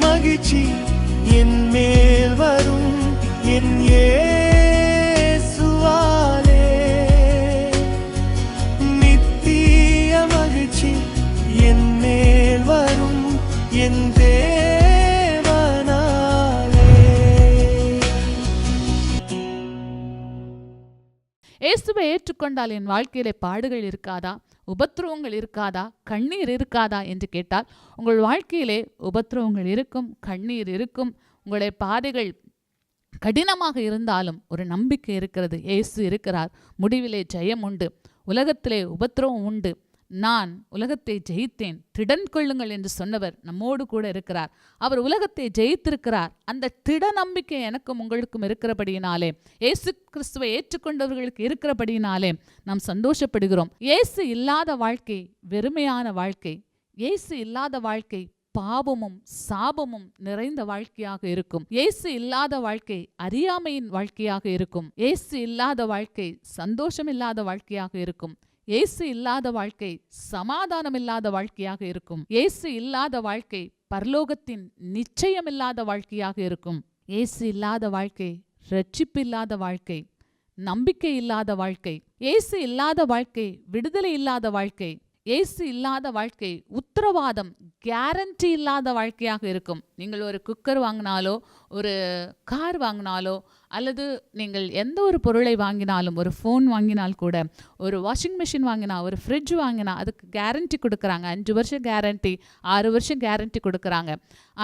மகிழ்ச்சி என் மேல் வரும் என் இயேசுவாலே. நித்திய மகிழ்ச்சி என் மேல் வரும் என் இயேசுவை ஏற்றுக்கொண்டால் என் வாழ்க்கையிலே பாடுகள் இருக்காதா, உபத்திரவங்கள் இருக்காதா, கண்ணீர் இருக்காதா என்று கேட்டால் உங்கள் வாழ்க்கையிலே உபத்திரவங்கள் இருக்கும், கண்ணீர் இருக்கும். உங்களுடைய பாதைகள் கடினமாக இருந்தாலும் ஒரு நம்பிக்கை இருக்கிறது. இயேசு இருக்கிறார், முடிவிலே ஜெயம் உண்டு, உலகத்திலே உபத்திரவம் உண்டு. நான் உலகத்தை ஜெயித்தேன், திடன் கொள்ளுங்கள் என்று சொன்னவர் நம்மோடு கூட இருக்கிறார். அவர் உலகத்தை ஜெயித்திருக்கிறார். அந்த திட நம்பிக்கை எனக்கும் உங்களுக்கும் இருக்கிறபடியினாலே, இயேசு கிறிஸ்துவை ஏற்றுக்கொண்டவர்களுக்கு இருக்கிறபடியினாலே நாம் சந்தோஷப்படுகிறோம். இயேசு இல்லாத வாழ்க்கை வெறுமையான வாழ்க்கை. இயேசு இல்லாத வாழ்க்கை பாவமும் சாபமும் நிறைந்த வாழ்க்கையாக இருக்கும். இயேசு இல்லாத வாழ்க்கை அறியாமையின் வாழ்க்கையாக இருக்கும். இயேசு இல்லாத வாழ்க்கை சந்தோஷம் இல்லாத வாழ்க்கையாக இருக்கும். இயேசு இல்லாத வாழ்க்கை சமாதானம் இல்லாத வாழ்க்கையாக இருக்கும். இயேசு இல்லாத வாழ்க்கை பரலோகத்தின் நிச்சயம் இல்லாத வாழ்க்கையாக இருக்கும். இயேசு இல்லாத வாழ்க்கை இரட்சிப்பு இல்லாத வாழ்க்கை, நம்பிக்கை இல்லாத வாழ்க்கை. இயேசு இல்லாத வாழ்க்கை விடுதலை இல்லாத வாழ்க்கை. இயேசு இல்லாத வாழ்க்கை உத்தரவாதம் கேரண்டி இல்லாத வாழ்க்கையாக இருக்கும். நீங்கள் ஒரு குக்கர் வாங்கினாலோ, ஒரு கார் வாங்கினாலோ, அல்லது நீங்கள் எந்த ஒரு பொருளை வாங்கினாலும், ஒரு ஃபோன் வாங்கினால் கூட, ஒரு வாஷிங் மிஷின் வாங்கினா, ஒரு ஃப்ரிட்ஜ் வாங்கினா அதுக்கு கேரண்டி கொடுக்குறாங்க. 5 வருஷம் கேரண்டி, 6 வருஷம் கேரண்டி கொடுக்குறாங்க.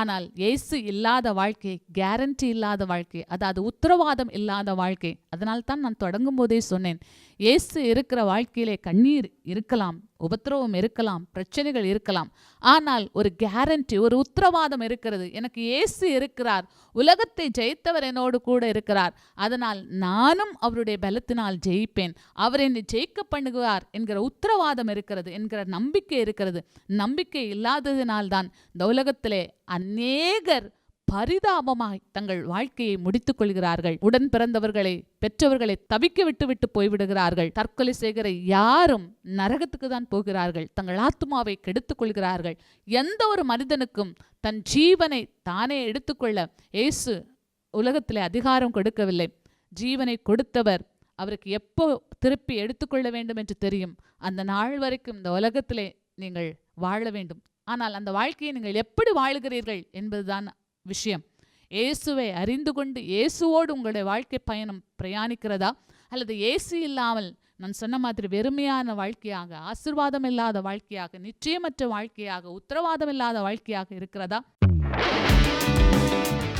ஆனால் இயேசு இல்லாத வாழ்க்கை கேரண்டி இல்லாத வாழ்க்கை, அதாவது உத்தரவாதம் இல்லாத வாழ்க்கை. அதனால் தான் நான் தொடங்கும் போதே சொன்னேன், இயேசு இருக்கிற வாழ்க்கையிலே கண்ணீர் இருக்கலாம், உபத்திரவம் இருக்கலாம், பிரச்சனைகள் இருக்கலாம். ஆனால் ஒரு கேரண்டி, ஒரு உத்தரவாதம் இருக்கிறது. எனக்கு இயேசு இருக்கிறார், உலகத்தை ஜெயித்தவர் என்னோடு கூட இருக்கிறார், அதனால் நானும் அவருடைய பலத்தினால் ஜெயிப்பேன், அவர் என்னை ஜெயிக்க பண்ணுவார் என்கிற உத்தரவாதம் இருக்கிறது, என்கிற நம்பிக்கை இருக்கிறது. நம்பிக்கை இல்லாததினால்தான் இந்த உலகத்திலே அநேகர் பரிதாபமாய் தங்கள் வாழ்க்கையை முடித்துக் கொள்கிறார்கள். உடன் பிறந்தவர்களை, பெற்றவர்களை தவிக்க விட்டு போய்விடுகிறார்கள். தற்கொலை செய்கிற யாரும் நரகத்துக்கு தான் போகிறார்கள். தங்கள் ஆத்துமாவை கெடுத்துக் கொள்கிறார்கள். எந்த ஒரு மனிதனுக்கும் தன் ஜீவனை தானே எடுத்துக்கொள்ள இயேசு உலகத்திலே அதிகாரம் கொடுக்கவில்லை. ஜீவனை கொடுத்தவர் அவருக்கு எப்போ திருப்பி எடுத்துக்கொள்ள வேண்டும் என்று தெரியும். அந்த நாள் வரைக்கும் இந்த உலகத்திலே நீங்கள் வாழ வேண்டும். ஆனால் அந்த வாழ்க்கையை நீங்கள் எப்படி வாழுகிறீர்கள் என்பதுதான் விஷயம். இயேசுவை அறிந்து கொண்டு இயேசுவோடு உங்களுடைய வாழ்க்கை பயணம் பிரயாணிக்கிறதா, அல்லது இயேசு இல்லாமல் நான் சொன்ன மாதிரி வெறுமையான வாழ்க்கையாக, ஆசீர்வாதம் இல்லாத வாழ்க்கையாக, நிச்சயமற்ற வாழ்க்கையாக, உத்தரவாதம் இல்லாத வாழ்க்கையாக இருக்கிறதா?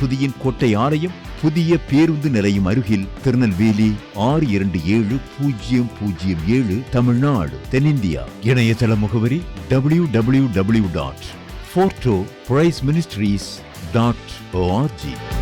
புதிய கோட்டை ஆலயம் புதிய பேருந்து நிலையம் அருகில், திருநெல்வேலி 620007 தமிழ்நாடு, தென்னிந்தியா. இணையதள முகவரி www.fortopriceministries.org.